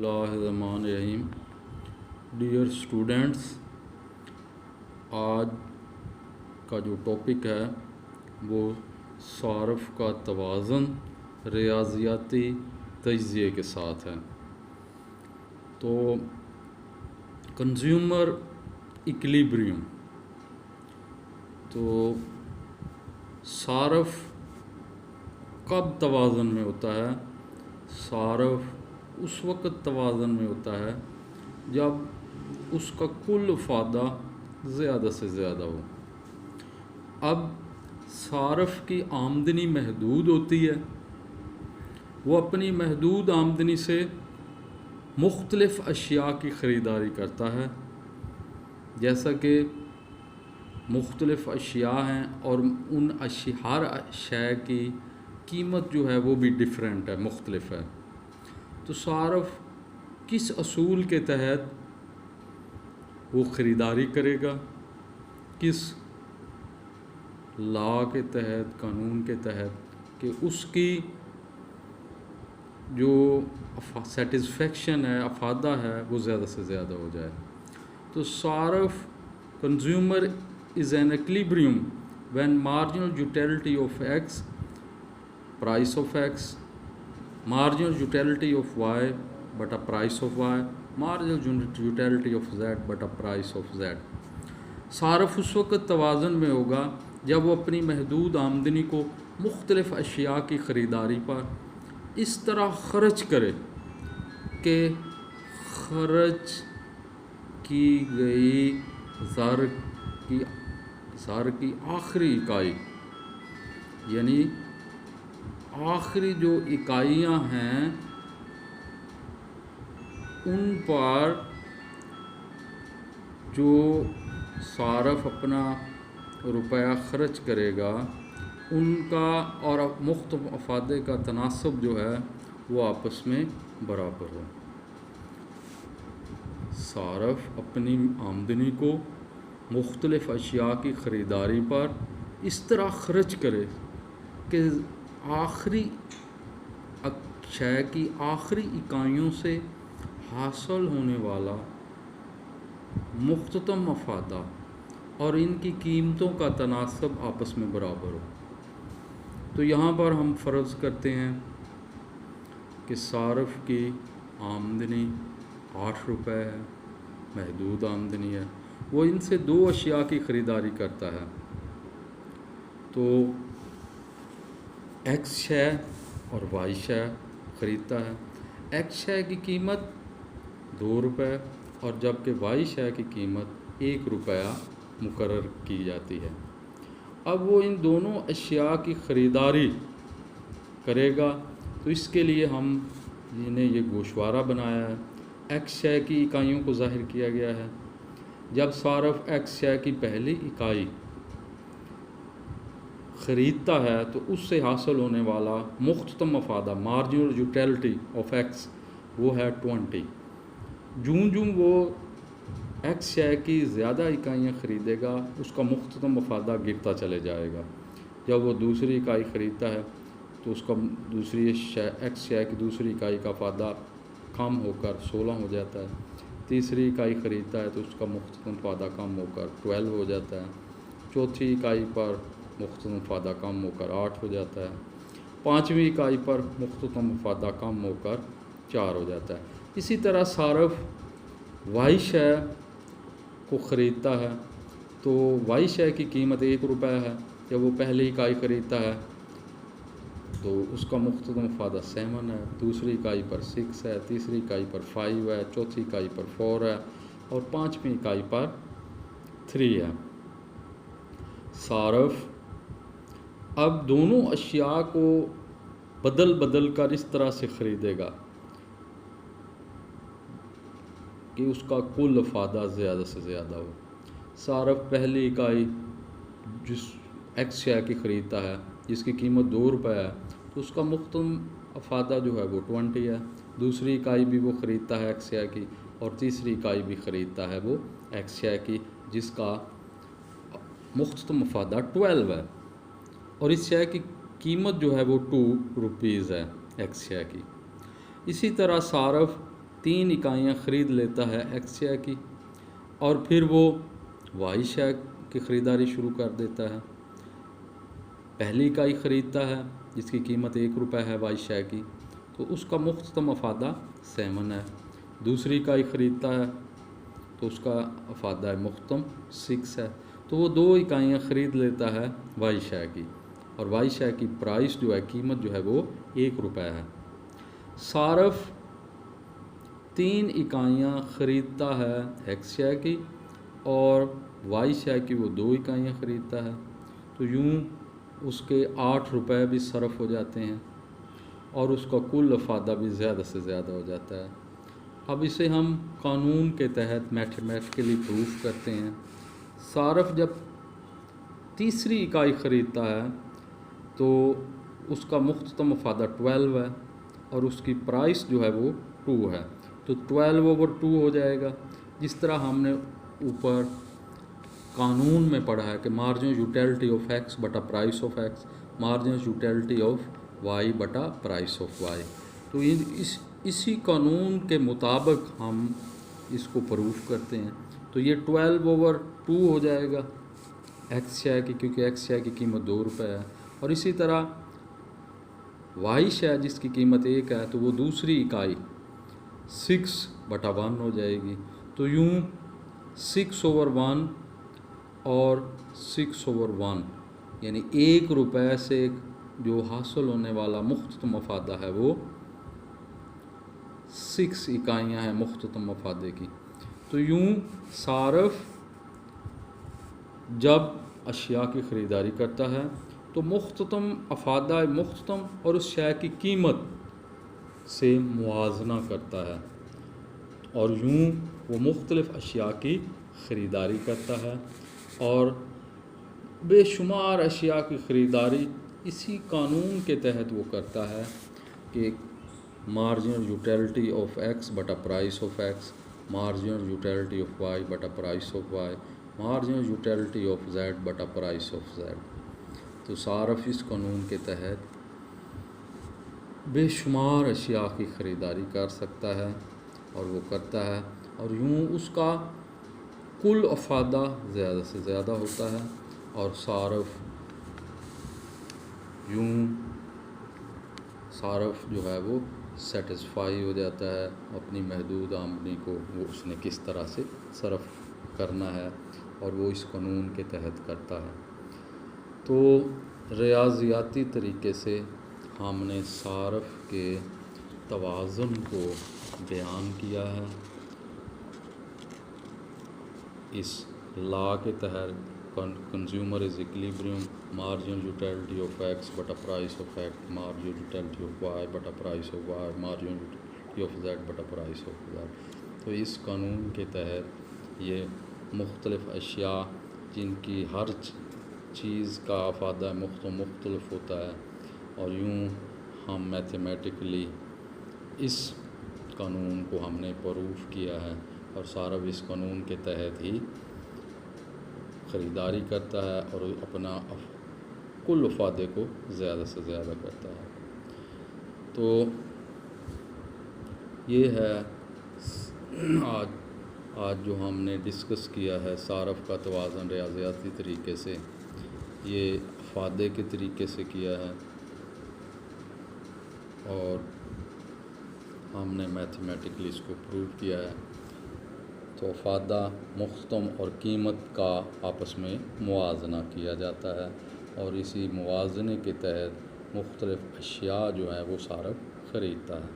बिस्मिल्लाहिर्रहमानिर्रहीम। Dear students, आज का जो टॉपिक है वो सारफ का तवाज़ुन रियाज़ियाती तज्ज़िये के साथ है। तो कंज्यूमर इक्विलिब्रियम, तो सारफ कब तवाज़ुन में होता है? सारफ उस वक़्त तवाज़ुन में होता है जब उसका कुल फ़ायदा ज़्यादा से ज़्यादा हो। अब सारफ की आमदनी महदूद होती है, वो अपनी महदूद आमदनी से मुख्तलिफ़ अशिया की ख़रीदारी करता है। जैसा कि मुख्तलिफ़ अशिया हैं और उन हर शय की कीमत जो है वो भी डिफरेंट है, मुख्तलिफ है। तो सारफ किस असूल के तहत वो ख़रीदारी करेगा, किस लॉ के तहत, कानून के तहत, कि उसकी जो सेटिस्फेक्शन है, अफादा है, वो ज़्यादा से ज़्यादा हो जाए। तो सारफ consumer is in equilibrium when marginal utility of X, price of X, marginal utility of y but a price of y, marginal utility of z but a price of z। Saraf उस वक़्त तवाज़ुन में होगा जब वो अपनी महदूद आमदनी को मुख्तलिफ़ अशिया की ख़रीदारी पर इस तरह ख़र्च करे कि ख़र्च की गई ज़र की आखिरी इकाई, यानी आखिरी जो इकाइयाँ हैं उन पर जो सारफ अपना रुपया ख़र्च करेगा उनका और मुख्त अफादे का तनासब जो है वो आपस में बराबर हो। सारफ अपनी आमदनी को मुख्तलिफ़ अशिया की ख़रीदारी पर इस तरह ख़र्च करे कि आखिरी शय की आखिरी इकाइयों से हासिल होने वाला मुख्ततम मफादा और इनकी कीमतों का तनासब आपस में बराबर हो। तो यहाँ पर हम फ़र्ज़ करते हैं कि सारफ की आमदनी 8 रुपये है, महदूद आमदनी है, वो इनसे 2 अशिया की ख़रीदारी करता है। तो एक्स शय और वाई शय ख़रीदता है। एक्स शय की कीमत 2 रुपये और जबकि वाई शय की कीमत 1 रुपया मुकर्रर की जाती है। अब वो इन दोनों अशिया की ख़रीदारी करेगा, तो इसके लिए हमने ये गोशवारा बनाया है। एक्स शय की इकाइयों को ज़ाहिर किया गया है। जब सारफ एक्स शय की पहली इकाई ख़रीदता है तो उससे हासिल होने वाला मुख्ततम मफादा, मार्जिनल यूटिलिटी ऑफ एक्स, वो है 20। जूँ जूँ वो एक्स शय की ज़्यादा इकाइयाँ ख़रीदेगा उसका मुख्ततम मफादा गिरता चले जाएगा। जब वो दूसरी इकाई ख़रीदता है तो उसका दूसरी एक्स शय की दूसरी इकाई का फ़ायदा कम होकर 16 हो जाता है। तीसरी इकाई ख़रीदता है तो उसका मुख्ततम फ़ायदा कम होकर 12 हो जाता है। चौथी इकाई पर मुख्ततम फ़ायदा कम होकर 8 हो जाता है। 5वीं इकाई पर मुख्ततम फ़ायदा कम होकर 4 हो जाता है। इसी तरह सारफ वाई शय को ख़रीदता है तो वाई शय की कीमत 1 रुपया है। जब वो पहली इकाई ख़रीदता है तो उसका मुख्ततम फ़ायदा 7 है, दूसरी इकाई पर 6 है, तीसरी इकाई पर 5 है, चौथी इकाई पर 4 है और 5वीं इकाई पर 3 है। सारफ अब दोनों अशिया को बदल बदल कर इस तरह से ख़रीदेगा कि उसका कुल फ़ायदा ज़्यादा से ज़्यादा हो। सारफ पहली इकाई जिस एक्स शय की ख़रीदता है जिसकी कीमत 2 रुपये है तो उसका मुख्ततम फ़ायदा जो है वो 20 है। दूसरी इकाई भी वो ख़रीदता है एक्स शय की और तीसरी इकाई भी ख़रीदता है वो एक्स शय की जिसका मुख्ततम फ़ायदा 12 है और इस शय की कीमत जो है वो 2 रुपीज़ है एक्स शय की। इसी तरह सारफ 3 इकाइयाँ ख़रीद लेता है एक्स शेयर की, और फिर वो वाई शेयर की ख़रीदारी शुरू कर देता है। पहली इकाई ख़रीदता है जिसकी कीमत 1 रुपये है वाई शेयर की, तो उसका मुख्ततम अफादा 7 है। दूसरी इकाई ख़रीदता है तो उसका अफादा मुख्ततम 6 है। तो वो 2 इकाइयाँ ख़रीद लेता है वाई शेयर की, और वाई शेयर की प्राइस जो है, कीमत जो है वो 1 रुपये है। सारफ 3 इकाइयाँ ख़रीदता है एक्स शेयर की, और वाई शेयर की वो 2 इकाइयाँ ख़रीदता है। तो यूँ उसके 8 रुपये भी सरफ हो जाते हैं और उसका कुल अफादा भी ज़्यादा से ज़्यादा हो जाता है। अब इसे हम कानून के तहत मैथमेटिकली प्रूफ करते हैं। सारफ जब तीसरी इकाई ख़रीदता है तो उसका मुख्ततम अफादा 12 है और उसकी प्राइस जो है वो 2 है, तो 12/2 हो जाएगा। जिस तरह हमने ऊपर कानून में पढ़ा है कि मार्जिनल यूटिलिटी ऑफ एक्स बटा price of X, marginal utility of Y बटा प्राइस ऑफ वाई, तो इसी कानून के मुताबिक हम इसको प्रूफ करते हैं। तो ये 12/2 हो जाएगा एक्स शेयर की, क्योंकि एक्स शेयर की कीमत 2 रुपये है। और इसी तरह वाई शेयर जिसकी कीमत 1 है, तो वो दूसरी इकाई 6/1 हो जाएगी। तो यूँ 6/1 और 6/1 यानी 1 रुपये से जो हासिल होने वाला मुख्ततम अफादा है वो 6 इकाइयाँ हैं मुख्ततम अफादे की। तो यूँ सारफ जब अशिया की ख़रीदारी करता है तो मुख्ततम अफादा मुख्ततम और उस शय की कीमत से मुआजना करता है, और यूँ वो मुख्तलिफ़ अशिया की ख़रीदारी करता है। और बेशुमार अशिया की ख़रीदारी इसी कानून के तहत वो करता है कि मार्जिनल यूटिलिटी ऑफ एक्स बटा price of X, marginal utility of Y बटा price of Y, marginal utility of Z बटा प्राइस ऑफ जेड। तो सारफ इस कानून के तहत बेशुमार अशिया की ख़रीदारी कर सकता है और वो करता है, और यूँ उसका कुल अफादा ज़्यादा से ज़्यादा होता है, और सारफ जो है वो सेटिस्फाई हो जाता है अपनी महदूद आमदनी को वो उसने किस तरह से सरफ करना है, और वो इस कानून के तहत करता है। तो रियाज़ियाती तरीके से हमने सारफ के तवाज़ुन को बयान किया है। इस लॉ के तहत consumer is equilibrium, marginal utility of X बटा price of X, marginal utility of Y बटा price of Y, marginal utility of Z बटा प्राइस ऑफ जेड। तो इस कानून के तहत ये मुख्तलिफ़ अशिया जिनकी हर चीज़ का अफादा मुख्तलिफ होता है, और यूँ हम मैथमेटिकली इस कानून को हमने प्रूफ किया है, और सारा इस कानून के तहत ही ख़रीदारी करता है और अपना कुल अफादे को ज़्यादा से ज़्यादा करता है। तो ये है आज जो हमने डिस्कस किया है सारफ का तवाज़ुन रियाज़ियाती तरीके से, ये अफादे के तरीके से किया है, और हमने मैथमेटिकली इसको प्रूव किया है। तो अफादा मुख्तम और कीमत का आपस में मुआजना किया जाता है, और इसी मुआजने के तहत मुख्तलिफ़ अशिया जो है वो सारफ ख़रीदता है।